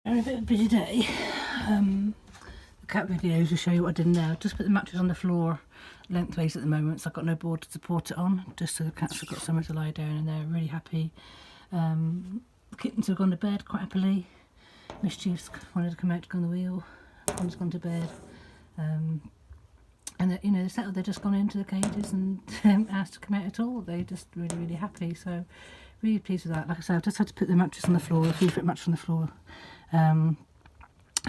A bit of a busy day. The cat videos will show you what I did now. Just put the mattress on the floor lengthways at the moment, so I've got no board to support it on, just so the cats have got somewhere to lie down and they're really happy. The kittens have gone to bed quite happily. Mischief's wanted to come out to go on the wheel. One's gone to bed. And you know, they're settled, they've just gone into the cages and asked to come out at all. They're just really, really happy. So really pleased with that. Like I said, I've just had to put the mattress on the floor, the 3-foot mattress on the floor.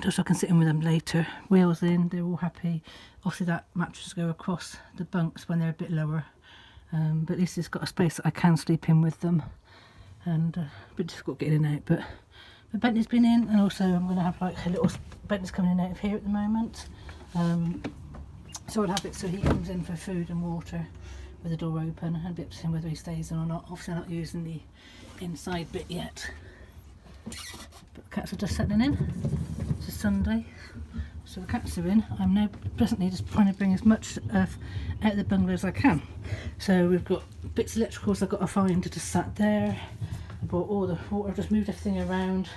Just so I can sit in with them later. Wheels in, they're all happy. Obviously that mattress go across the bunks when they're a bit lower. But at least it's got a space that I can sleep in with them. And a bit difficult getting in and out, but Bentley's been in, and also I'm going to have like a little Bentley's coming in and out of here at the moment. So I'll have it so he comes in for food and water with the door open, and a bit to him whether he stays in or not. Obviously I'm not using the inside bit yet. But the cats are just settling in. It's a Sunday, so the cats are in. I'm now presently just trying to bring as much of out of the bungalow as I can. So we've got bits of electricals I've got to find that just sat there. I brought all the water, I've just moved everything around.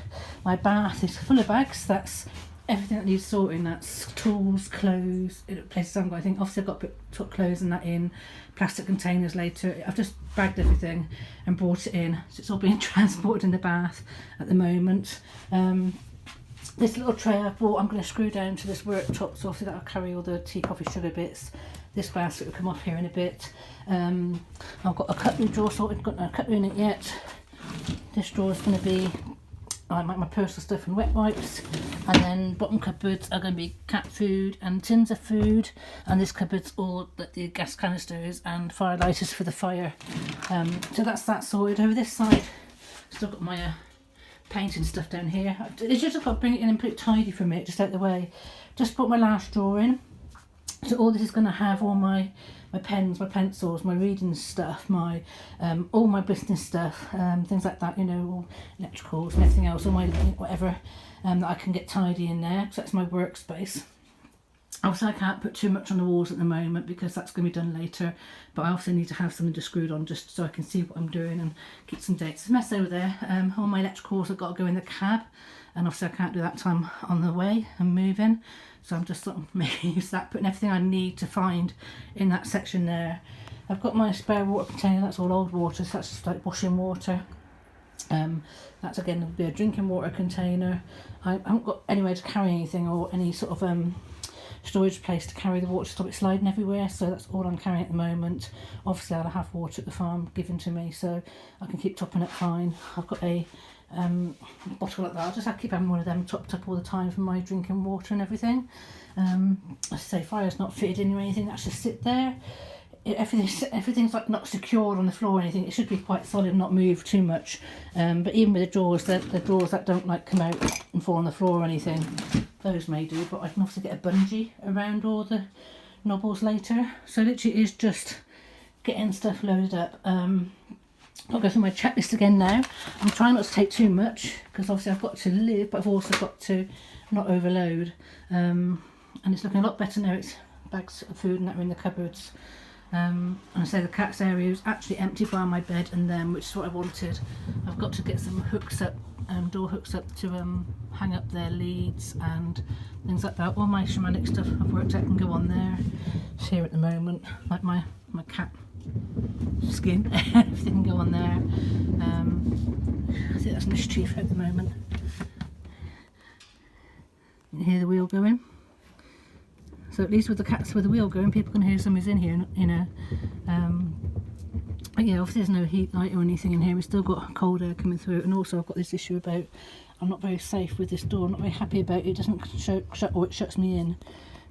My bath is full of bags. That's everything that needs sorting. That's tools, clothes, places I haven't got anything. Obviously I've got to put clothes and that in, plastic containers later. I've just bagged everything and brought it in. So it's all being transported in the bath at the moment. This little tray I bought, I'm going to screw down to this worktop, so obviously that'll carry all the tea, coffee, sugar bits. This basket will come off here in a bit. I've got a cutlery drawer sorted, got no cutlery in it yet. This drawer is going to be my personal stuff and wet wipes, and then bottom cupboards are going to be cat food and tins of food, and this cupboard's all the gas canisters and fire lighters for the fire. So that's that sorted. Over this side, still got my painting stuff down here. It's just I've got to bring it in and put it tidy for a minute, just out the way. Just put my last drawer in. So all this is going to have all my pens, my pencils, my reading stuff, my all my business stuff, things like that, you know, all electricals and everything else, all my whatever that I can get tidy in there, because that's my workspace. Obviously I can't put too much on the walls at the moment because that's going to be done later, but I also need to have something just screwed on just so I can see what I'm doing and keep some dates. It's a mess over there. All my electricals have got to go in the cab, and obviously I can't do that till I'm on the way and moving, so I'm just sort of making use of that, putting everything I need to find in that section there. I've got my spare water container, that's all old water, so that's just like washing water. That's again will be a drinking water container. I haven't got anywhere to carry anything or any sort of storage place to carry the water to stop it sliding everywhere, so that's all I'm carrying at the moment. Obviously I'll have water at the farm given to me, so I can keep topping it fine. I've got a bottle like that. I'll just have to keep having one of them topped up all the time for my drinking water and everything. As I say, fire's not fitted in or anything, that's just sit there. Everything's like not secured on the floor or anything. It should be quite solid, not move too much. But even with the drawers, the drawers that don't like come out and fall on the floor or anything, those may do, but I can also get a bungee around all the knobbles later. So literally it is just getting stuff loaded up. I'll go through my checklist again now. I'm trying not to take too much because obviously I've got to live, but I've also got to not overload. And it's looking a lot better now. It's bags of food and that are in the cupboards. And I say the cat's area is actually empty by my bed and them, which is what I wanted. I've got to get some hooks up, door hooks up to hang up their leads and things like that. All my shamanic stuff I've worked out can go on there. It's here at the moment, like my cat skin, everything can go on there. I think that's Mischief at the moment. You can hear the wheel going. So at least with the cats with the wheel going, people can hear somebody's in here, you know. But yeah, obviously there's no heat light or anything in here. We've still got cold air coming through, and also I've got this issue about I'm not very safe with this door. I'm not very happy about it. It doesn't shut or it shuts me in.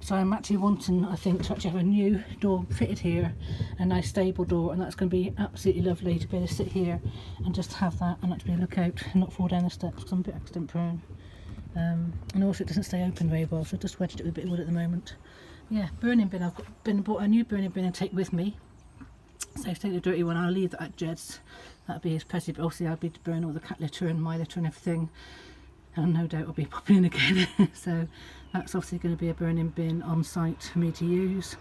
So I'm actually wanting, I think, to actually have a new door fitted here, a nice stable door, and that's going to be absolutely lovely to be able to sit here and just have that and actually look out and not fall down the steps because I'm a bit accident prone. And also it doesn't stay open very well, so I've just wedged it with a bit of wood at the moment. Yeah, burning bin, I've bought a new burning bin and take with me. So take the dirty one, I'll leave that at Jed's, that'll be his petty, but obviously I'll be to burn all the cat litter and my litter and everything, and no doubt I'll be popping in again. So that's obviously going to be a burning bin on site for me to use.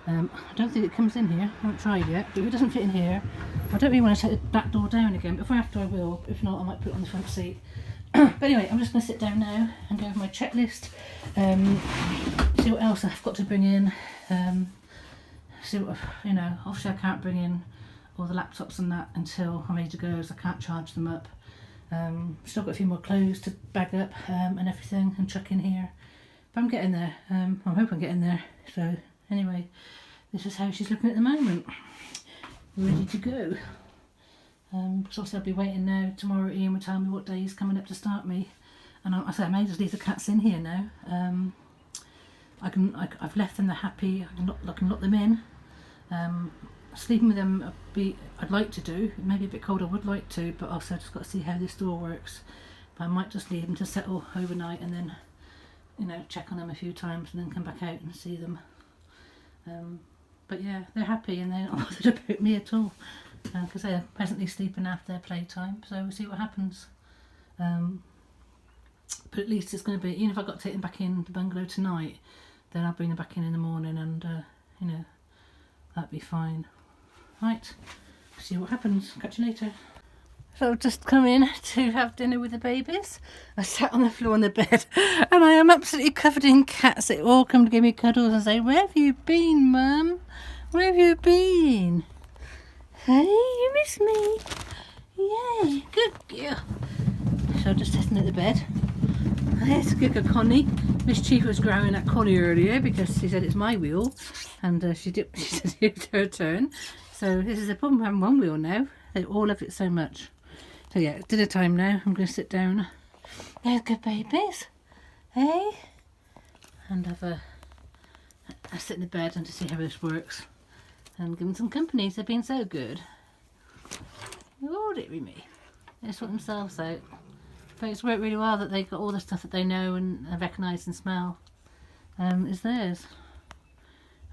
I don't think it comes in here, I haven't tried yet, but if it doesn't fit in here, I don't really want to take the back door down again, but if I have to I will, if not I might put it on the front seat. But anyway, I'm just going to sit down now and go over my checklist, see what else I've got to bring in, see what, you know, obviously I can't bring in all the laptops and that until I'm ready to go, as I can't charge them up. Still got a few more clothes to bag up and everything and chuck in here, but I'm getting there. I'm hoping I'm getting there. So anyway, this is how she's looking at the moment, ready to go. So obviously I'll be waiting now. Tomorrow Ian will tell me what day he's coming up to start me, and I say I may just leave the cats in here now. I've left them, they're happy. I can lock them in. Sleeping with them I'd like to do. It may be a bit cold, I would like to, but also I've just got to see how this door works. But I might just leave them to settle overnight and then, you know, check on them a few times and then come back out and see them. But yeah, they're happy and they're not bothered about me at all, because they're presently sleeping after their playtime, so we'll see what happens. But at least it's going to be, even if I've got to take them back in the bungalow tonight, then I'll bring them back in the morning, and you know, that'd be fine. Right, see what happens. Catch you later. So I've just come in to have dinner with the babies. I sat on the floor on the bed and I am absolutely covered in cats. They all come to give me cuddles and say, "Where have you been, Mum? Where have you been? Hey, you miss me? Yay, good girl." So just sitting at the bed. There's good girl Connie. Miss Chief was growling at Connie earlier because she said it's my wheel, and she said it was her turn. So this is the problem, having one wheel now. They all love it so much. So yeah, it's dinner time now. I'm going to sit down. There's good babies. Hey? And I sit in the bed and to see how this works. And give them some company. They've been so good. Oh, dearie me. They sort themselves out. But it's worked really well that they got all the stuff that they know and recognise and smell is theirs.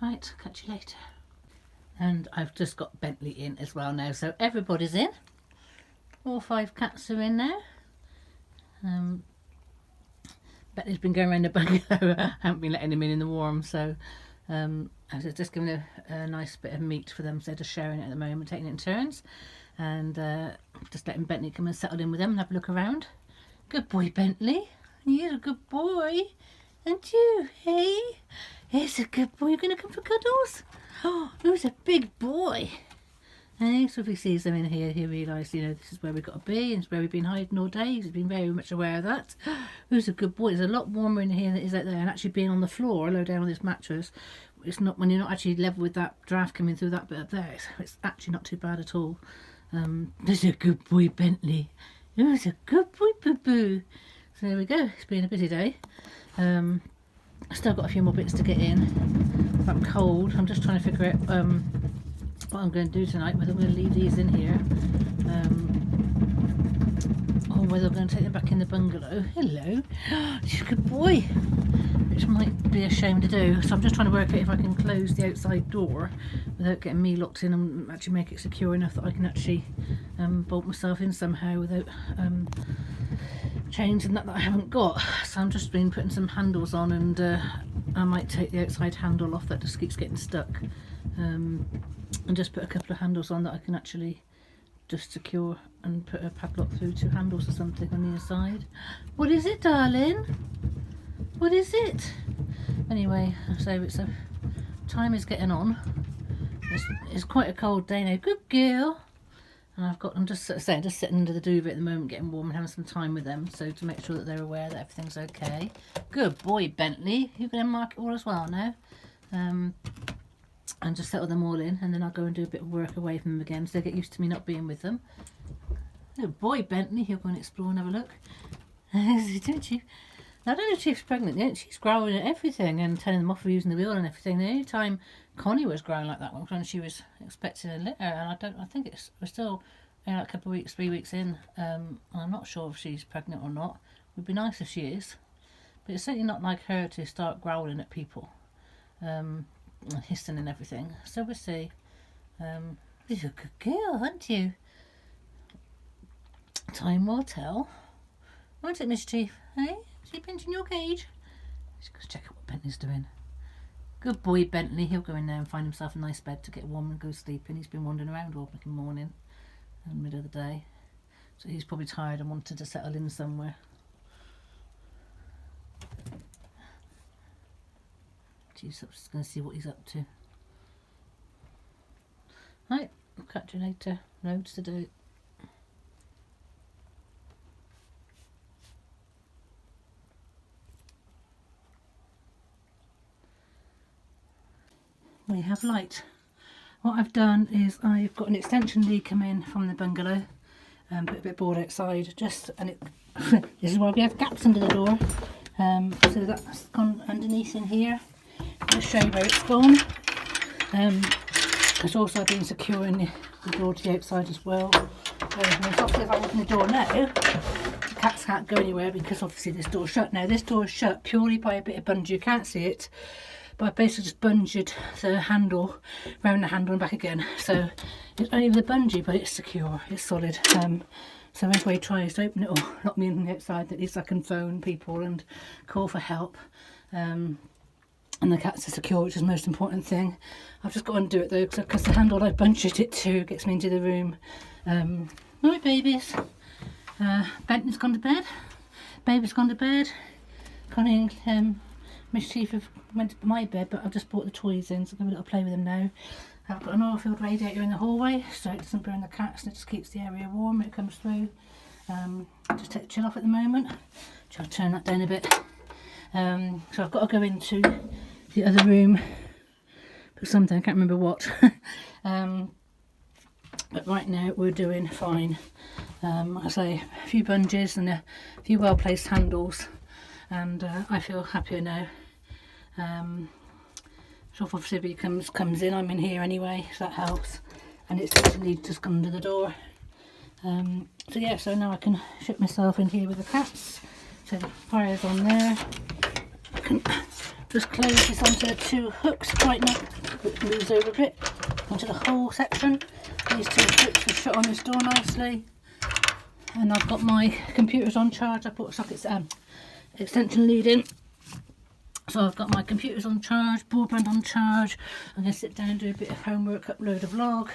Right, catch you later. And I've just got Bentley in as well now, so everybody's in. All 5 cats are in now. Bentley's been going around the bungalow. I haven't been letting him in the warm, so I was just giving a nice bit of meat for them, so they're just sharing it at the moment, taking it in turns, and just letting Bentley come and settle in with them and have a look around. Good boy, Bentley. You're a good boy, aren't you? Hey, here's a good boy. You're going to come for cuddles? Oh, who's a big boy? Hey, so if he sees them in here, he'll realise, you know, this is where we've got to be, and it's where we've been hiding all day. He's been very much aware of that. Who's a good boy? It's a lot warmer in here than it is out there, and actually being on the floor, low down on this mattress, it's not, when you're not actually level with that draft coming through that bit up there, it's actually not too bad at all. There's a good boy, Bentley. Who's a good boy, boo-boo. So there we go. It's been a busy day. I've still got a few more bits to get in. I'm cold. I'm just trying to figure out what I'm going to do tonight, whether I'm going to leave these in here or whether I'm going to take them back in the bungalow. Hello. She's a good boy, which might be a shame to do. So I'm just trying to work out if I can close the outside door without getting me locked in and actually make it secure enough that I can actually bolt myself in somehow without chains and that I haven't got. So I'm just been putting some handles on, and I might take the outside handle off that just keeps getting stuck, and just put a couple of handles on that I can actually just secure and put a padlock through 2 handles or something on the inside. What is it, darling? What is it? Anyway, so time is getting on. It's quite a cold day now. Good girl. And I'm just sitting under the duvet at the moment, getting warm and having some time with them, so to make sure that they're aware that everything's okay. Good boy, Bentley. You're going to mark it all as well now. And just settle them all in, and then I'll go and do a bit of work away from them again, so they get used to me not being with them. Good boy, Bentley. He'll go and explore and have a look. Don't you? I don't know if she's pregnant yet. She's growling at everything and telling them off for using the wheel and everything. The only time Connie was growling like that was when she was expecting a litter, and I think we're still, you know, a couple of weeks, 3 weeks in. I'm not sure if she's pregnant or not. It would be nice if she is, but it's certainly not like her to start growling at people, hissing and everything. So we'll see. You're a good girl, aren't you? Time will tell. Won't it, Miss Chief? Hey? Is he pinching your cage? Let's go check out what Bentley's doing. Good boy, Bentley. He'll go in there and find himself a nice bed to get warm and go sleeping. He's been wandering around all fucking morning in the middle of the day. So he's probably tired and wanted to settle in somewhere. Geez, I'm just going to see what he's up to. Right, I'll catch you later. Loads to do. We have light. What I've done is I've got an extension lead come in from the bungalow and put a bit of board outside, and it this is why we have gaps under the door. So that's gone underneath in here. I'll show you where it's gone. Because also I've been securing the door to the outside as well. Obviously if I open the door now, the cats can't go anywhere because obviously this door's shut. Now this door is shut purely by a bit of bungee, you can't see it, but I basically just bungeed the handle round the handle and back again. So it's only with a bungee, but it's secure, it's solid. So if he tries to open it or lock me in from the outside, at least I can phone people and call for help. And the cats are secure, which is the most important thing. I've just got to undo it though, because the handle I bunged it to gets me into the room. Right, babies. Benton's gone to bed. Baby's gone to bed. Connie and Mischief have went to my bed, but I've just brought the toys in, so I'm going to have a little play with them now. I've got an oil-filled radiator in the hallway, so it doesn't burn the cats and it just keeps the area warm when it comes through. Just take the chill off at the moment. I'll turn that down a bit. So I've got to go into the other room for something, I can't remember what. But right now we're doing fine. I say a few bungees and a few well placed handles, and I feel happier now. So if obviously comes in, I'm in here anyway, so that helps. And it's literally just gone under the door. So yeah, so now I can shut myself in here with the cats. So the fire's on there. I can just close this onto the two hooks, tighten up, which moves over a bit, onto the whole section. These two hooks will shut on this door nicely. And I've got my computers on charge. I put sockets extension lead in. So I've got my computers on charge, broadband on charge. I'm going to sit down and do a bit of homework, upload a vlog.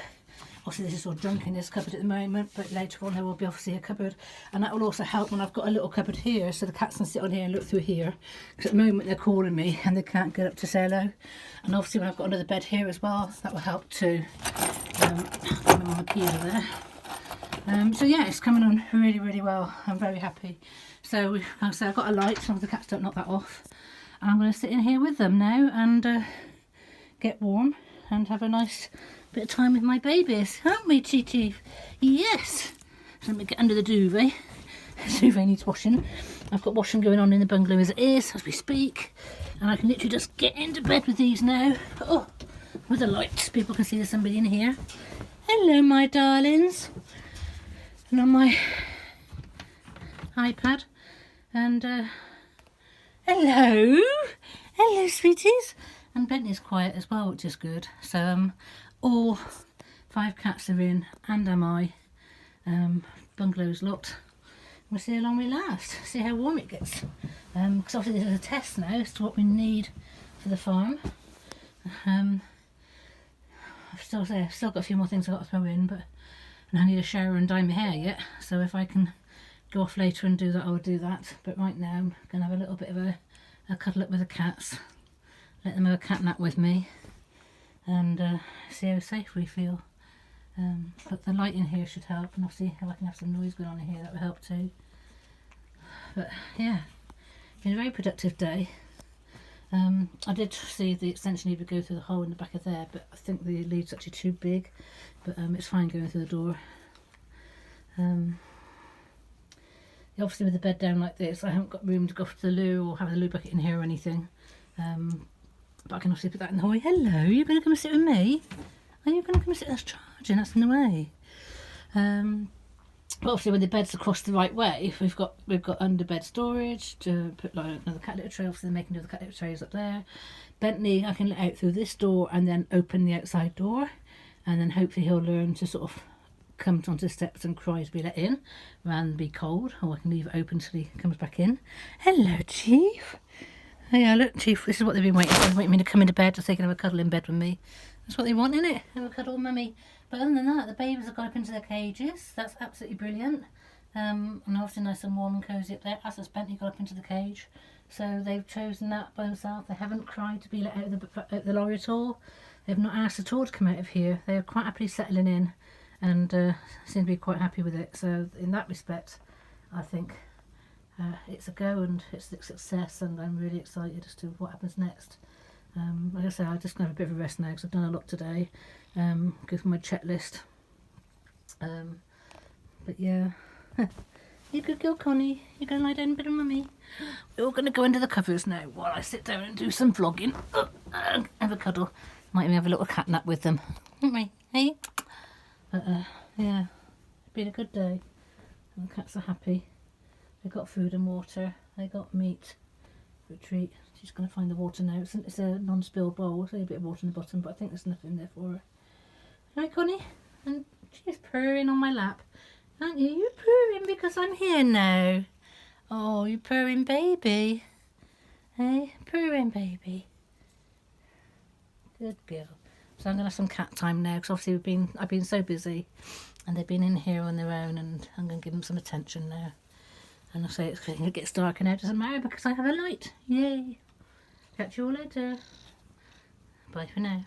Obviously this is all junk in this cupboard at the moment, but later on there will be obviously a cupboard, and that will also help when I've got a little cupboard here so the cats can sit on here and look through here, because at the moment they're calling me and they can't get up to say hello. And obviously when I've got another bed here as well, that will help too. My keys are there. So yeah, it's coming on really well. I'm very happy. So like I say, I've got a light so the cats don't knock that off. And I'm going to sit in here with them now and get warm and have a nice bit of time with my babies, aren't we, Chief? Yes. So let me get under the duvet. The duvet needs washing. I've got washing going on in the bungalow as it is, as we speak. And I can literally just get into bed with these now. Oh, with a light, people can see there's somebody in here. Hello, my darlings. And on my iPad. And hello sweeties. And Bentley's quiet as well, which is good. So all 5 cats are in, and am I. Bungalow's locked. We'll see how long we last, see how warm it gets. Because obviously this is a test now as to what we need for the farm. I've still got a few more things I've got to throw in, but I need a shower and dye my hair yet. So if I can go off later and do that, I'll do that. But right now I'm going to have a little bit of a cuddle up with the cats. Let them have a cat nap with me and see how safe we feel. But the light in here should help, and obviously if I can have some noise going on in here, that will help too. But yeah, been a very productive day. I did see the extension lead would go through the hole in the back of there, but I think the lead's actually too big, but it's fine going through the door. Obviously with the bed down like this, I haven't got room to go to the loo or have the loo bucket in here or anything. But I can obviously put that in the hallway. Hello, you're going to come and sit with me? Are you going to come and sit? That's charging, that's in the way. But obviously when the bed's across the right way, we've got under bed storage to put like another cat litter tray. Obviously they're making the other cat litter trays up there. Bentley I can let out through this door and then open the outside door, and then hopefully he'll learn to sort of come onto the steps and cry to be let in rather than be cold, or I can leave it open till he comes back in. Hello, Chief. Oh yeah, look, Chief, this is what they've been waiting for. They're waiting me to come into bed so they can have a cuddle in bed with me. That's what they want, innit? Have a cuddle with mummy. But other than that, the babies have got up into their cages. That's absolutely brilliant. And obviously nice and warm and cosy up there. As has Bentley got up into the cage. So they've chosen that by themselves. They haven't cried to be let out of the lorry at all. They've not asked at all to come out of here. They are quite happily settling in and seem to be quite happy with it. So in that respect, I think it's a go and it's a success, and I'm really excited as to what happens next. Like I say, I'm just going to have a bit of a rest now because I've done a lot today. Go through my checklist. But yeah. You good girl, Connie. You're going to lie down in bed with mummy. We're all going to go under the covers now while I sit down and do some vlogging. Have a cuddle. Might even have a little cat nap with them. Won't we? Hey? But yeah, it's been a good day. And the cats are happy. They got food and water. They got meat for a treat. She's going to find the water now. It's a non-spilled bowl. There's only a bit of water in the bottom, but I think there's nothing there for her. Right, Connie? And she's purring on my lap. Aren't you? You're purring because I'm here now. Oh, you purring baby. Hey, purring baby. Good girl. So I'm going to have some cat time now because obviously I've been so busy and they've been in here on their own, and I'm going to give them some attention now. And I'll say it gets darker now. It doesn't matter because I have a light. Yay. Catch you all later. Bye for now.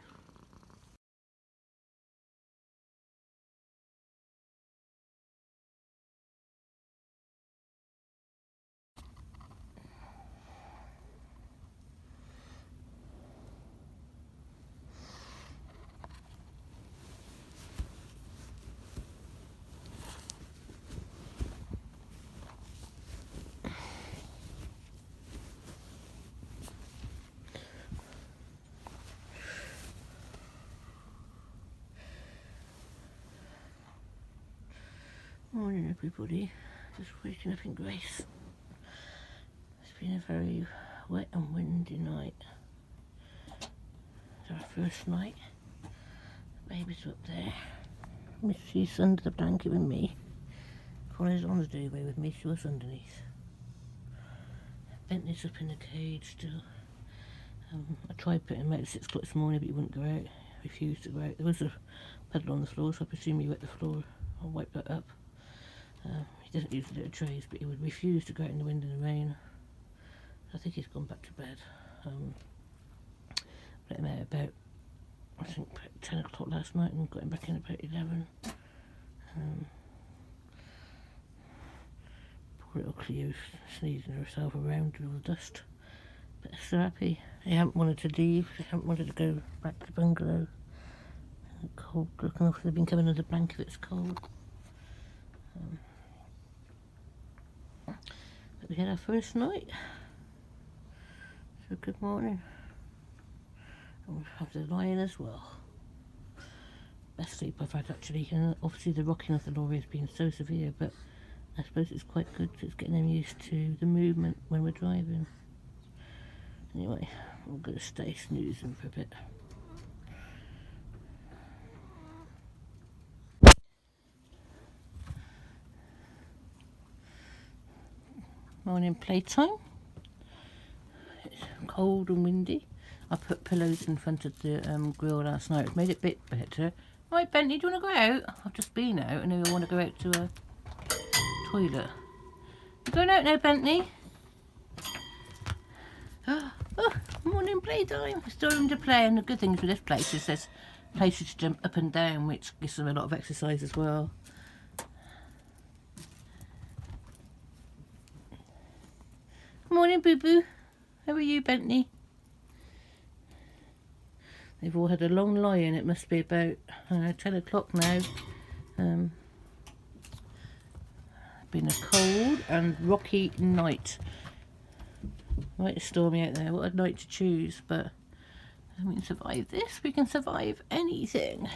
Morning everybody, just waking up in grace. It's been a very wet and windy night. It's our first night. The baby's up there. Missy's under the blanket with me. Connie's on the duvet with me, she was underneath. Bentley's up in the cage still. I tried putting him out at 6 o'clock this morning, but he wouldn't go out. Refused to go out. There was a puddle on the floor, so I presume he wet the floor. I'll wipe that up. He doesn't use the little trays, but he would refuse to go out in the wind and the rain. I think he's gone back to bed. Let him out about, I think, about 10 o'clock last night and got him back in about 11. Poor little Cleo sneezing herself around with all the dust. But they're so happy. They haven't wanted to leave, they haven't wanted to go back to the bungalow. Cold looking off, they've been coming under the blanket if it's cold. But we had our first night, so good morning. And we have the lion as well. Best sleep I've had actually, and obviously the rocking of the lorry has been so severe, but I suppose it's quite good, it's getting them used to the movement when we're driving. Anyway, I'm going to stay snoozing for a bit. Morning playtime. It's cold and windy. I put pillows in front of the grill last night. It's made it a bit better. Right, Bentley, do you want to go out? I've just been out and now I want to go out to a toilet. You going out now, Bentley? Oh, morning playtime. It's still room to play, and the good things with this place is there's places to jump up and down, which gives them a lot of exercise as well. Morning, Boo Boo. How are you, Bentley? They've all had a long lie-in. It must be about 10 o'clock now. Been a cold and rocky night. Right, stormy out there. What a night to choose, but we can survive this. We can survive anything.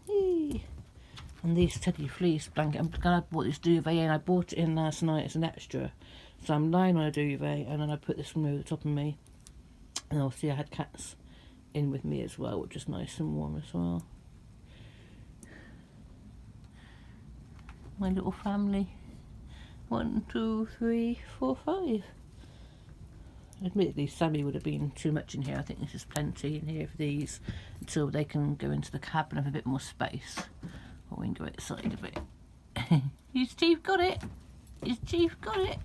Eee. And these teddy fleece blanket, I'm glad I bought this duvet in. I bought it in last night as an extra. So I'm lying on a duvet and then I put this one over the top of me. And obviously I had cats in with me as well, which is nice and warm as well. My little family. 1, 2, 3, 4, 5. Admittedly, Sammy would have been too much in here. I think this is plenty in here for these until they can go into the cabin and have a bit more space. Or we can go outside a bit. His chief got it. His chief got it.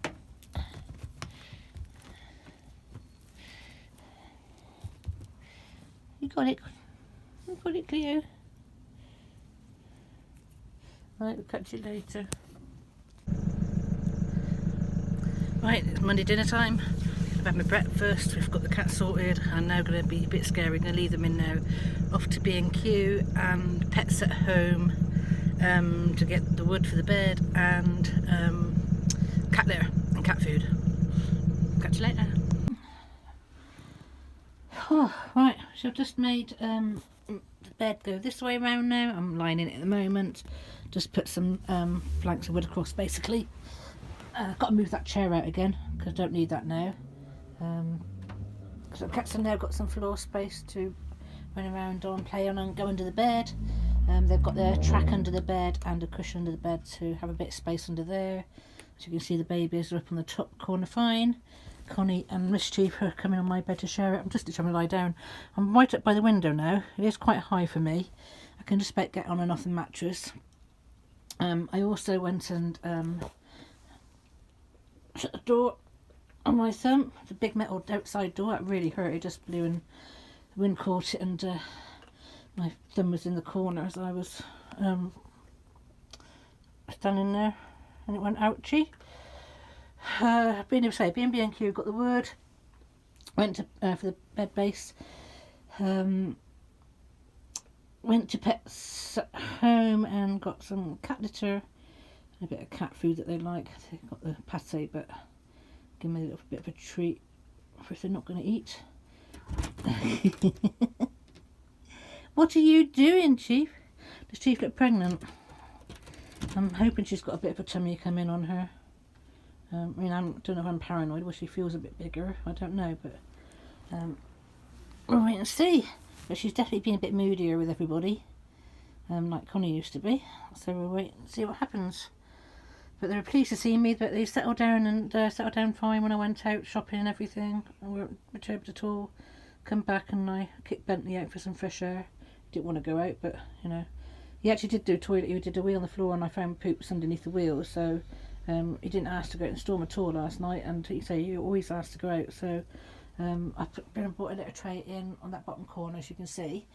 You got it. You got it, Cleo. Right, we'll catch you later. Right, it's Monday dinner time. I've had my breakfast, we've got the cat sorted. I'm now going to be a bit scary, I'm going to leave them in now. Off to B&Q and Pets at Home to get the wood for the bed and cat litter and cat food. Catch you later. Oh, right, so I've just made the bed go this way around now. I'm lying in it at the moment. Just put some planks of wood across basically. Got to move that chair out again because I don't need that now. So cats have now got some floor space to run around on, play on and go under the bed. They've got their track under the bed and a cushion under the bed to have a bit of space under there. As you can see, the babies are up on the top corner fine. Connie and Mischief are coming on my bed to share it. I'm just trying to lie down. I'm right up by the window now. It is quite high for me. I can just about get on and off the mattress. I also went and shut the door on my thumb. The big metal outside door, that really hurt. It just blew and the wind caught it and my thumb was in the corner as I was standing there and it went ouchie. Being able to say, B&Q got the wood, went to for the bed base, went to Pets at Home and got some cat litter and a bit of cat food that they like. They got the pate, but give me a little bit of a treat if they're not going to eat. What are you doing, Chief? Does Chief look pregnant? I'm hoping she's got a bit of a tummy coming on her. I mean, I don't know if I'm paranoid, well, she feels a bit bigger, I don't know, but we'll wait and see. But she's definitely been a bit moodier with everybody, like Connie used to be, so we'll wait and see what happens. But they were pleased to see me, but they settled down and settled down fine when I went out shopping and everything. I weren't perturbed at all. Come back and I kicked Bentley out for some fresh air. Didn't want to go out, but you know, he actually did do a toilet. He did a wheel on the floor and I found poops underneath the wheel, so he didn't ask to go out in the storm at all last night, and he said you always ask to go out, so I brought a little tray in on that bottom corner, as you can see,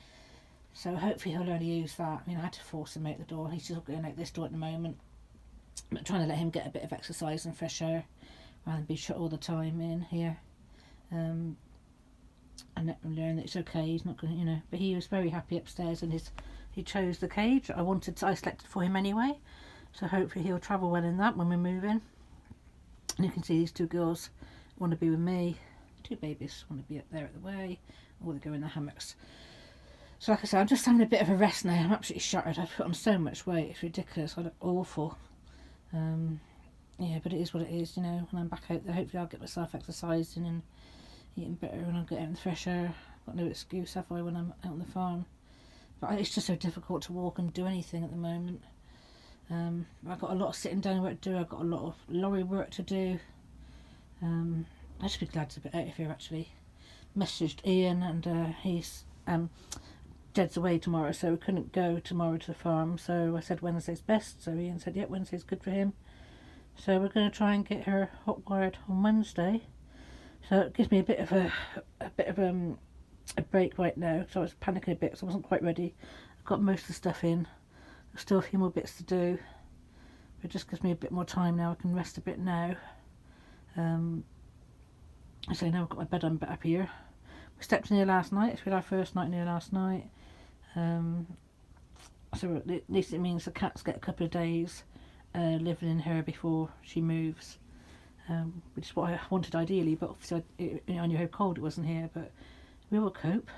so hopefully he'll only use that. I mean, I had to force him out the door. He's just going out this door at the moment, but trying to let him get a bit of exercise and fresh air rather than be shut all the time in here, and let him learn that it's okay. He's not going to, you know, but he was very happy upstairs and he chose the cage I selected for him anyway. So hopefully he'll travel well in that when we move in. And you can see these two girls want to be with me. Two babies want to be up there at the way, or they go in the hammocks. So like I said, I'm just having a bit of a rest now. I'm absolutely shattered. I've put on so much weight. It's ridiculous. I look awful. Yeah, but it is what it is, you know. When I'm back out there, hopefully I'll get myself exercising and eating better when I get out in the fresh air. I've got no excuse, have I, when I'm out on the farm. But it's just so difficult to walk and do anything at the moment. I've got a lot of sitting down work to do. I've got a lot of lorry work to do. I should be glad to be out of here actually. Messaged Ian and he's Jed's away tomorrow, so we couldn't go tomorrow to the farm, so I said Wednesday's best, so Ian said yep, Wednesday's good for him. So we're going to try and get her hot wired on Wednesday. So it gives me a bit of a break right now, so I was panicking a bit because I wasn't quite ready. I've got most of the stuff in. There's still a few more bits to do. It just gives me a bit more time now. I can rest a bit now. So now I've got my bed up here. We slept in here last night. We had our first night in here last night. So at least it means the cats get a couple of days living in her before she moves. Which is what I wanted ideally, but obviously I knew how cold it was in here, but we will cope.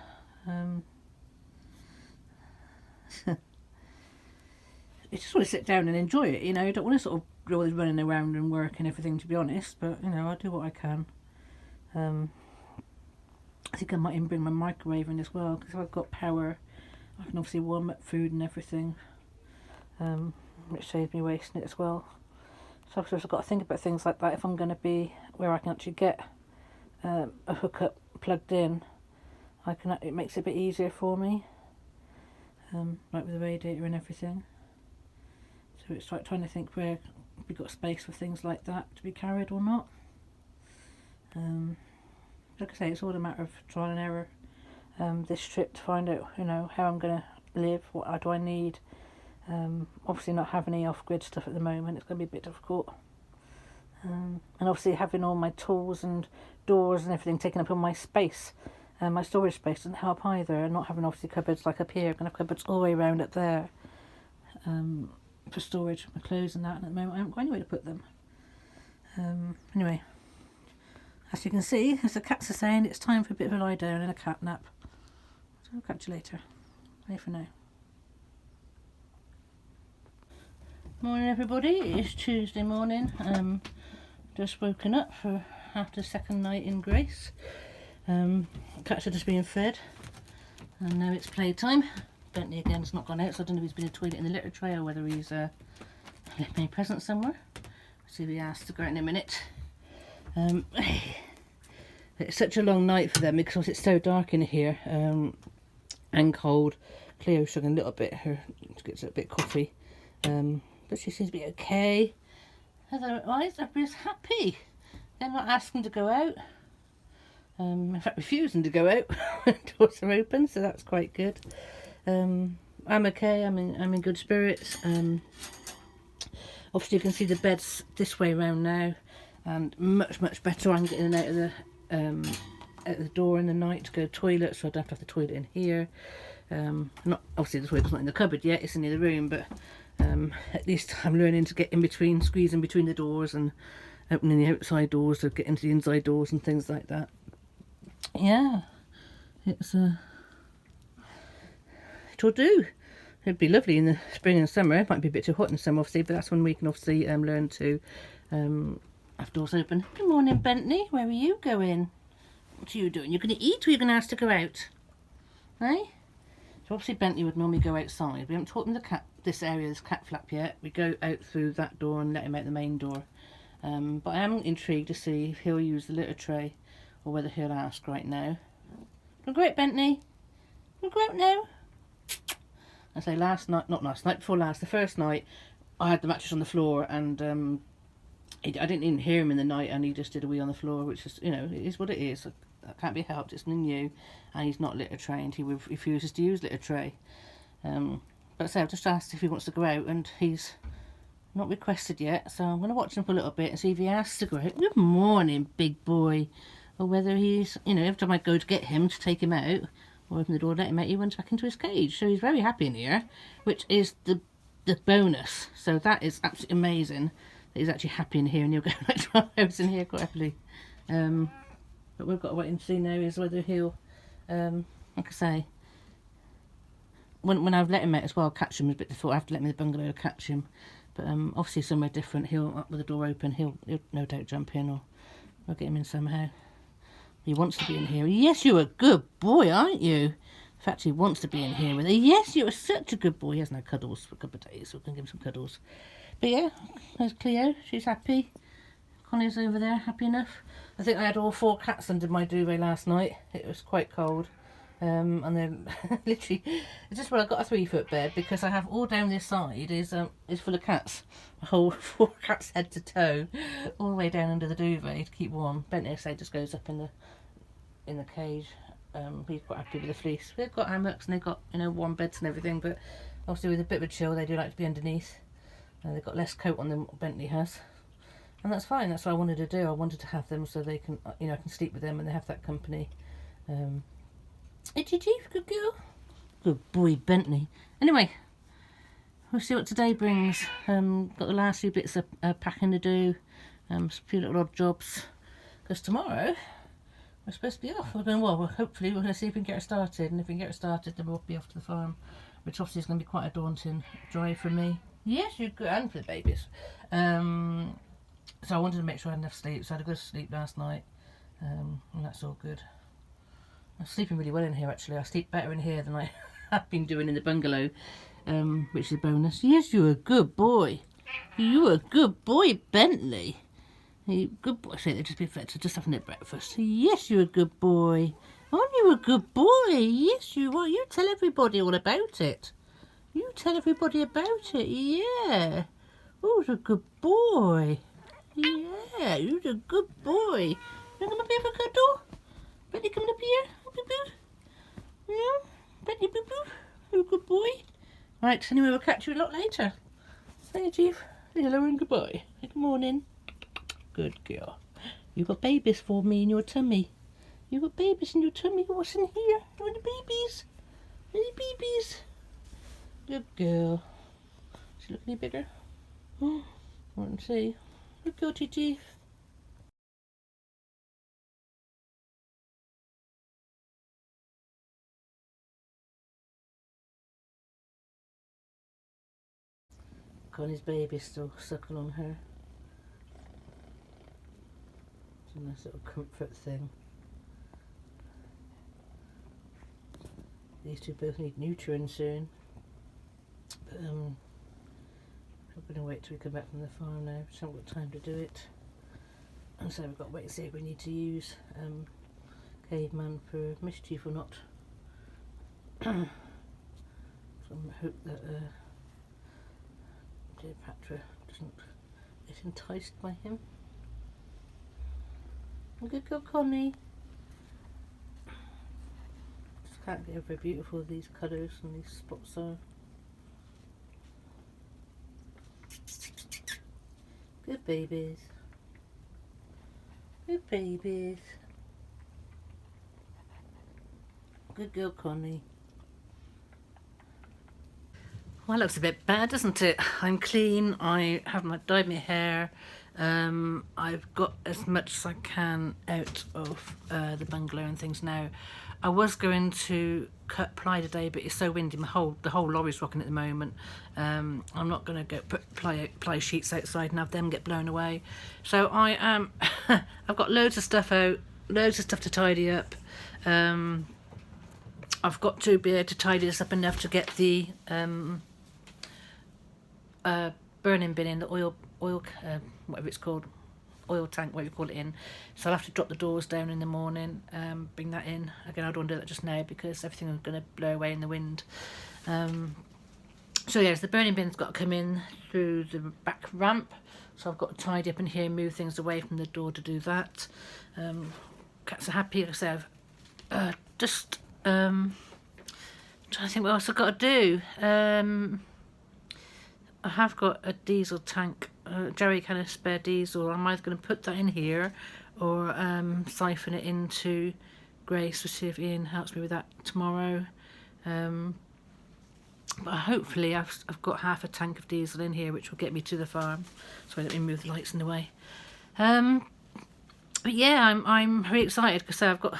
I just want to sit down and enjoy it, you know. I don't want to sort of do all this running around and work and everything, to be honest, but you know, I'll do what I can. I think I might even bring my microwave in as well, because I've got power. I can obviously warm up food and everything, which saves me wasting it as well. So I've got to think about things like that if I'm going to be where I can actually get a hookup plugged in, it makes it a bit easier for me, like with the radiator and everything. So it's like trying to think where we've got space for things like that to be carried or not. Like I say, it's all a matter of trial and error this trip to find out, how I'm going to live, what do I need. Obviously not having any off-grid stuff at the moment, it's going to be a bit difficult. And obviously having all my tools and doors and everything taken up all my space, my storage space doesn't help either. And not having obviously cupboards like up here, I'm going to have cupboards all the way around up there for storage of my clothes and that, and at the moment I haven't got anywhere to put them. Anyway, as you can see, as the cats are saying, it's time for a bit of a lie down and a cat nap. So I'll catch you later. Bye for now. Morning everybody, it's Tuesday morning. Just woken up for after the second night in Grace. Cats are just being fed and now it's playtime. Bentley again has not gone out, so I don't know if he's been in the toilet in the litter tray or whether he's left me a present somewhere. I'll see if he asks to go out in a minute. It's such a long night for them because it's so dark in here and cold. Cleo's struggling a little bit, she gets a bit coffee, but she seems to be okay. Otherwise everybody's happy. They're not asking to go out, in fact refusing to go out when doors are open, so that's quite good. I'm okay, I'm in good spirits. Obviously you can see the bed's this way around now, and much better. I'm getting out of the door in the night to go to the toilet, so I don't have to have the toilet in here. Not obviously the toilet's not in the cupboard yet, it's in the other room, but at least I'm learning to get in between, squeezing between the doors and opening the outside doors to get into the inside doors and things like that. Yeah, it'll do. It'd be lovely in the spring and summer. It might be a bit too hot in the summer obviously, but that's when we can obviously learn to have doors open. Good morning Bentley, where are you going? What are you doing? You're going to eat or you're going to ask to go out? Eh? So obviously Bentley would normally go outside. We haven't taught him this area, this cat flap yet. We go out through that door and let him out the main door. But I am intrigued to see if he'll use the litter tray or whether he'll ask right now. We'll go out, Bentley. We'll go out now. I say the first night, I had the mattress on the floor and I didn't even hear him in the night, and he just did a wee on the floor, which is, it is what it is. That can't be helped. It's something new, and he's not litter trained. He refuses to use litter tray. But so I've just asked if he wants to go out, and he's not requested yet. So I'm going to watch him for a little bit and see if he asks to go out. Good morning, big boy. Or whether he's, every time I go to get him to take him out or open the door, let him out, he runs back into his cage. So he's very happy in here, which is the bonus. So that is absolutely amazing. He's actually happy in here, and he'll go like 12 hours in here quite happily. But we've got to wait and see now is whether he'll, like I say, when I've let him out as well, catch him a bit before. I have to let him in the bungalow to catch him. But obviously somewhere different, he'll, up with the door open, he'll no doubt jump in, or we'll get him in somehow. He wants to be in here. Yes, you're a good boy, aren't you? In fact, he wants to be in here with her. Yes, you're such a good boy. He hasn't had cuddles for a couple of days, so we can give him some cuddles. But yeah, there's Cleo. She's happy. Connie's over there, happy enough. I think I had all 4 cats under my duvet last night. It was quite cold. And then literally, it's just where I got a 3-foot bed because I have all down this side is full of cats. A whole 4 cats head to toe, all the way down under the duvet to keep warm. Bentley, say, just goes up in the cage. He's quite happy with the fleece. They've got hammocks and they've got warm beds and everything, but obviously with a bit of a chill, they do like to be underneath. They've got less coat on them what Bentley has, and that's fine. That's what I wanted to do. I wanted to have them so they can, I can sleep with them and they have that company. Hey, Gigi, good girl. Good boy, Bentley. Anyway, we'll see what today brings. Got the last few bits of packing to do. A few little odd jobs. Because tomorrow we're supposed to be off. We're going, hopefully we're going to see if we can get her started. And if we can get her started, then we'll be off to the farm. Which obviously is going to be quite a daunting drive for me. Yes, you're good, and for the babies. So I wanted to make sure I had enough sleep. So I had a good sleep last night. And that's all good. I'm sleeping really well in here actually. I sleep better in here than I have been doing in the bungalow, which is a bonus. Yes, you're a good boy. You're a good boy, Bentley. You good boy. Say they've just been fed, so just having their breakfast. Yes, you're a good boy. Aren't you a good boy? Yes, you are. You tell everybody all about it. You tell everybody about it. Yeah. Oh, you're a good boy. Yeah, you're a good boy. You come up here for a cuddle? Betty coming up here? Boo boo. Yeah. Betty boo boo. You're a good boy. Right, anyway, we'll catch you a lot later. Hey, Chief. Say hello and goodbye. Good morning. Good girl. You got babies for me in your tummy. You got babies in your tummy. What's in here? You want the babies? Any babies? Good girl. She look any bigger? Oh, I want to see. Good girl, Chief. Connie's baby's still suckling on her. It's a nice little comfort thing. These two both need nurturing soon. But I'm going to wait till we come back from the farm now. Just haven't got time to do it. And so we've got to wait and see if we need to use Caveman for mischief or not. So I hope that Cleopatra doesn't get enticed by him. Good girl, Connie. Just can't get over how beautiful these colours and these spots are. Good babies. Good babies. Good girl, Connie. Well, that looks a bit bad, doesn't it? I'm clean. I have dyed my hair. I've got as much as I can out of the bungalow and things now. I was going to cut ply today, but it's so windy. The whole lorry's rocking at the moment. I'm not going to go put ply sheets outside and have them get blown away. So I am. I've got loads of stuff out, loads of stuff to tidy up. I've got to be able to tidy this up enough to get the burning bin in, the oil whatever it's called, oil tank, whatever you call it, in. So I'll have to drop the doors down in the morning, bring that in. Again, I don't want to do that just now because everything is going to blow away in the wind. So yes, the burning bin's got to come in through the back ramp. So I've got to tidy up in here, move things away from the door to do that. Cats are happy. Like I say, I've trying to think what else I've got to do. I have got a diesel tank, jerry can of spare diesel. I'm either going to put that in here or siphon it into Grace. We'll see if Ian helps me with that tomorrow. But hopefully I've got half a tank of diesel in here, which will get me to the farm. So let me move the lights in the way. But yeah, I'm very excited because I've got.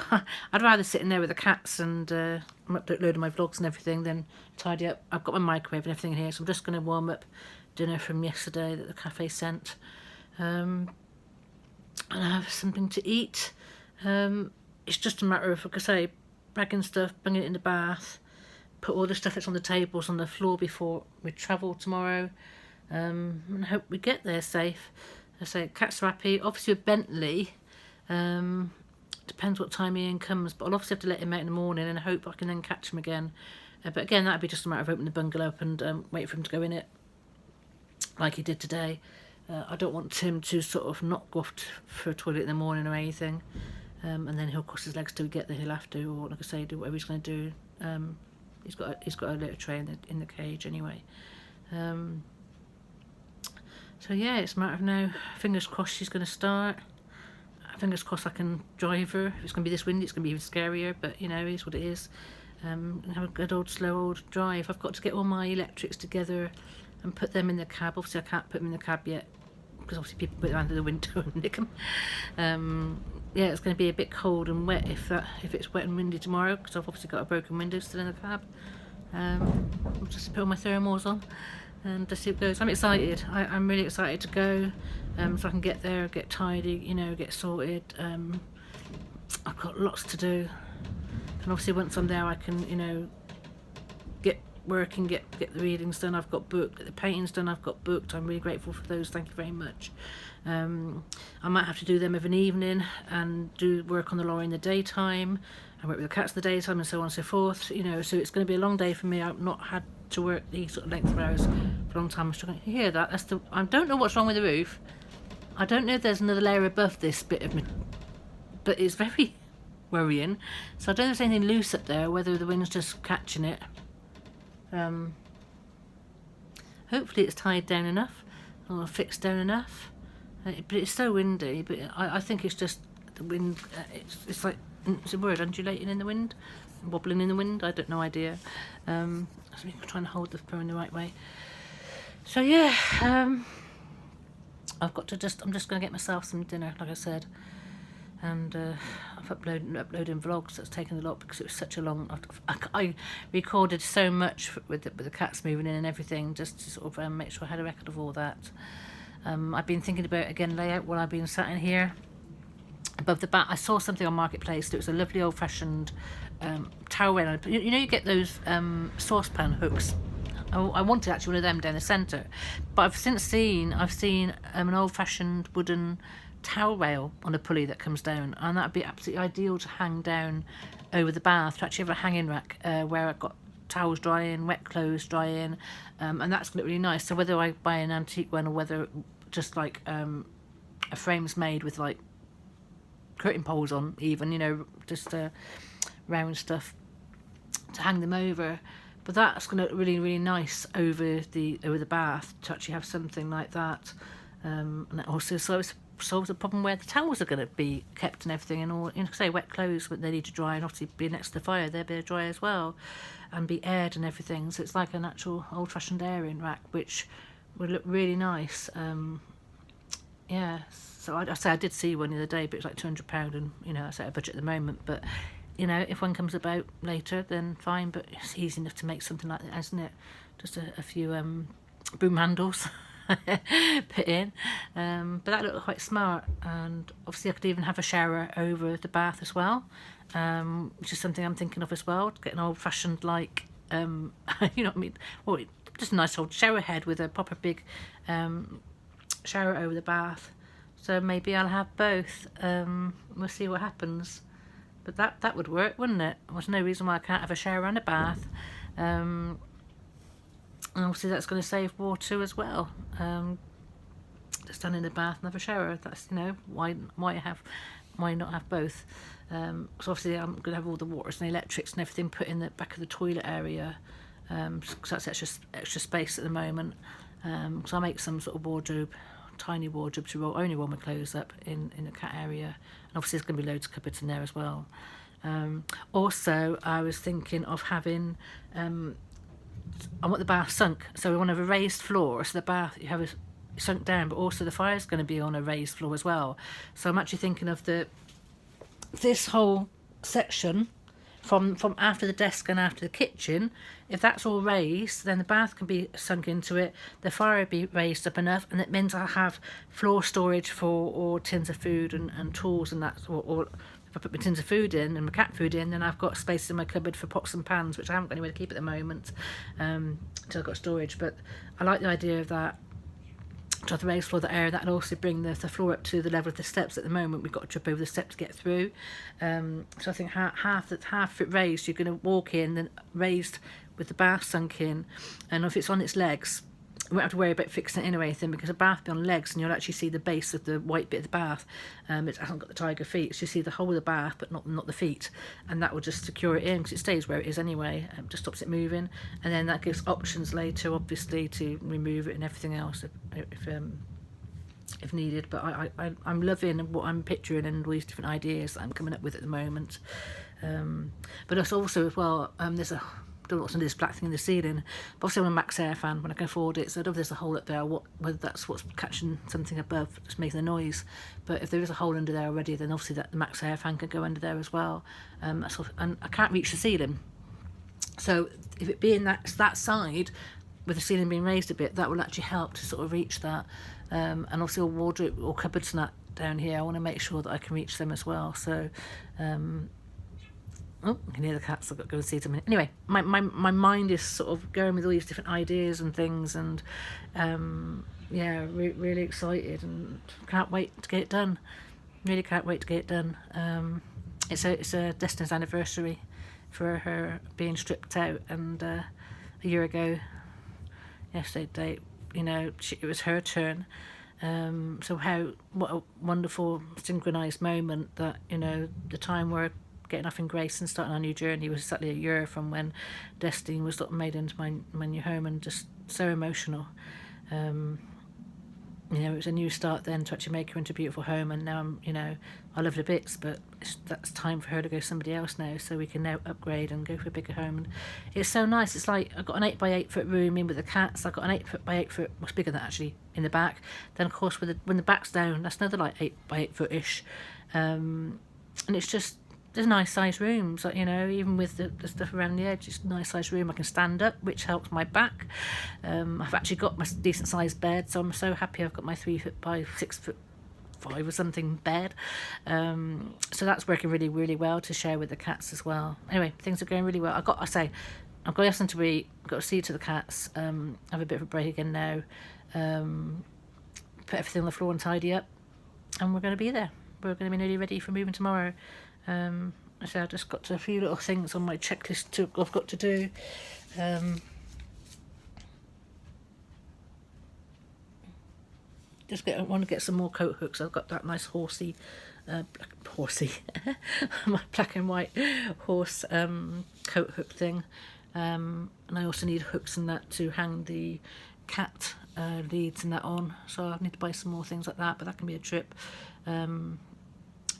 I'd rather sit in there with the cats and I'm uploading my vlogs and everything than tidy up. I've got my microwave and everything in here, so I'm just going to warm up dinner from yesterday that the cafe sent, and have something to eat. It's just a matter of, like I say, bagging stuff, bringing it in the bath, put all the stuff that's on the tables on the floor before we travel tomorrow, and hope we get there safe. I say cats are happy. Obviously with Bentley. Depends what time Ian comes, but I'll obviously have to let him out in the morning and hope I can then catch him again. But again, that'd be just a matter of opening the bungalow up and wait for him to go in it like he did today. I don't want him to sort of not go off for a toilet in the morning or anything, and then he'll cross his legs till we get there. He'll have to, or like I say, do whatever he's going to do. He's got a litter tray in the cage anyway. So yeah, it's a matter of now. Fingers crossed she's going to start. Fingers crossed I can drive her. If it's going to be this windy, it's going to be even scarier, but you know, it is what it is. And have a good old slow old drive. I've got to get all my electrics together and put them in the cab. Obviously I can't put them in the cab yet because obviously people put them under the window and nick them. Yeah, it's going to be a bit cold and wet if it's wet and windy tomorrow, because I've obviously got a broken window still in the cab. I'll just put all my thermals on and just see what goes. I'm excited. I'm really excited to go, so I can get there, get tidy, you know, get sorted. I've got lots to do, and obviously once I'm there I can, you know, get work and get the readings done, I've got booked. Get the paintings done, I've got booked. I'm really grateful for those. Thank you very much. I might have to do them of an evening and do work on the lorry in the daytime. I work with the cats in the daytime and so on and so forth. You know, so it's going to be a long day for me. I've not had to work these sort of length of hours for a long time. I'm struggling. You hear that? That's the. I don't know what's wrong with the roof. I don't know if there's another layer above this bit of me, but it's very worrying. So I don't know if there's anything loose up there, whether the wind's just catching it. Hopefully it's tied down enough or fixed down enough. But it's so windy. But I think it's just the wind. It's like, it's a word, undulating in the wind, wobbling in the wind. I don't know idea. So I'm trying to hold the phone the right way. So yeah, I'm just going to get myself some dinner, like I said. And I've uploading vlogs. That's taken a lot because it was such a long. I recorded so much with the cats moving in and everything, just to sort of make sure I had a record of all that. I've been thinking about again layout while I've been sat in here. Above the back, I saw something on Marketplace. It was a lovely old-fashioned towel rail. You know, you get those saucepan hooks. I wanted actually one of them down the centre, but I've seen an old-fashioned wooden towel rail on a pulley that comes down, and that would be absolutely ideal to hang down over the bath, to actually have a hanging rack where I've got towels drying, wet clothes drying, and that's going to look really nice. So whether I buy an antique one or whether just like a frame's made with like curtain poles on, even, you know, just round stuff to hang them over, but that's going to look really, really nice over the bath, to actually have something like that. And it also solves the problem where the towels are going to be kept and everything, and all, you know, say wet clothes, but they need to dry, and obviously be next to the fire, they'll be dry as well and be aired and everything. So it's like an actual old-fashioned airing rack, which would look really nice. Yeah, so I did see one the other day, but it's like £200, and you know, that's out of budget at the moment. But you know, if one comes about later, then fine. But it's easy enough to make something like that, isn't it? Just a few broom handles put in. But that looked quite smart, and obviously I could even have a shower over the bath as well, which is something I'm thinking of as well. To get an old-fashioned, like you know what I mean? Well, just a nice old shower head with a proper big shower over the bath. So maybe I'll have both. We'll see what happens. But that would work, wouldn't it? There's no reason why I can't have a shower and a bath. And obviously that's going to save water as well. Just stand in the bath and have a shower. That's, you know, why not have both? So obviously I'm going to have all the waters and the electrics and everything put in the back of the toilet area, because that's extra space at the moment. So I'll make some sort of wardrobe, tiny wardrobe to only roll my clothes up in the cat area, and obviously there's going to be loads of cupboards in there as well. Also, I was thinking of having I want the bath sunk, so we want to have a raised floor, so the bath you have sunk down, but also the fire's going to be on a raised floor as well. So I'm actually thinking of this whole section from after the desk and after the kitchen. If that's all raised, then the bath can be sunk into it, the fire will be raised up enough, and it means I'll have floor storage for all tins of food and tools and that, or if I put my tins of food in and my cat food in, then I've got space in my cupboard for pots and pans, which I haven't got anywhere to keep at the moment, until I've got storage. But I like the idea of that, to have the raised floor, the area that'll also bring the floor up to the level of the steps. At the moment we've got to trip over the steps to get through, so I think half it raised, you're going to walk in, then raised with the bath sunk in, and if it's on its legs, you won't have to worry about fixing it in or anything, because a bath be on legs and you'll actually see the base of the white bit of the bath. It hasn't got the tiger feet, so you see the whole of the bath but not the feet, and that will just secure it in, because it stays where it is anyway. Just stops it moving, and then that gives options later, obviously, to remove it and everything else if needed. But I'm loving what I'm picturing and all these different ideas that I'm coming up with at the moment. But it's also as well, there's a, don't know what's under this black thing in the ceiling, but obviously I'm a Max Air fan when I can afford it, so I don't know if there's a hole up there, whether that's what's catching something above, just making the noise. But if there is a hole under there already, then obviously that the Max Air fan could go under there as well. And I can't reach the ceiling, so if it being that side with the ceiling being raised a bit, that will actually help to sort of reach that. And obviously all wardrobe or cupboards and that down here, I want to make sure that I can reach them as well. So Oh, I can hear the cats. I've got to go and see them. Anyway, my mind is sort of going with all these different ideas and things, and yeah, really excited and can't wait to get it done. Really can't wait to get it done. It's a Destiny's anniversary for her being stripped out, and a year ago, yesterday, you know, it was her turn. So what a wonderful synchronised moment that, you know, the time we're getting off in grace and starting our new journey was exactly a year from when Destiny was made into my new home, and just so emotional. You know, it was a new start then to actually make her into a beautiful home, and now you know, I love her to bits, but that's time for her to go somebody else now, so we can now upgrade and go for a bigger home. And it's so nice. It's like I've got an 8x8 foot room in with the cats. I've got an 8x8 foot, much bigger than that actually, in the back. Then of course when the back's down, that's another like 8x8 foot ish, and it's just, there's nice sized rooms, like, you know, even with the stuff around the edge, it's a nice sized room. I can stand up, which helps my back. I've actually got my decent sized bed, so I'm so happy I've got my 3 foot by 6'5" or something bed. So that's working really well to share with the cats as well. Anyway, things are going really well. I've got to have something to eat, I've got to see to the cats, have a bit of a break again now, put everything on the floor and tidy up, and we're going to be there. We're going to be nearly ready for moving tomorrow. So I just got to a few little things on my checklist I've got to do. I want to get some more coat hooks. I've got that nice horsey, my black and white horse coat hook thing, and I also need hooks and that to hang the cat leads and that on. So I need to buy some more things like that, but that can be a trip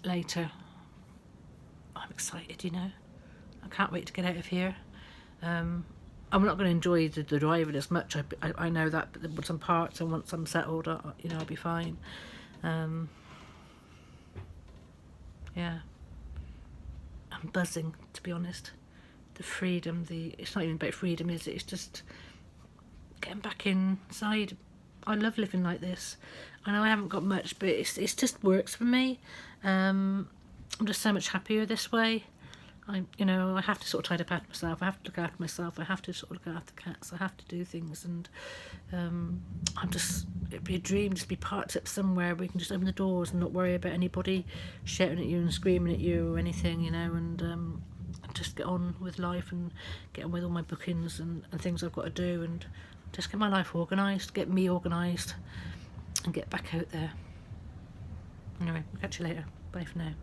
later. I'm excited, you know. I can't wait to get out of here. I'm not going to enjoy the driving as much. I know that, but with some parts, and once I'm settled, you know, I'll be fine. Yeah, I'm buzzing, to be honest. The freedom, it's not even about freedom, is it? It's just getting back inside. I love living like this. I know I haven't got much, but it's just works for me. I'm just so much happier this way. I have to sort of tidy up after myself. I have to look after myself. I have to sort of look after the cats. I have to do things, and it'd be a dream just be parked up somewhere where we can just open the doors and not worry about anybody shouting at you and screaming at you or anything, you know, and just get on with life and get on with all my bookings and things I've got to do, and just get my life organised, get me organised, and get back out there. Anyway, catch you later. Bye for now.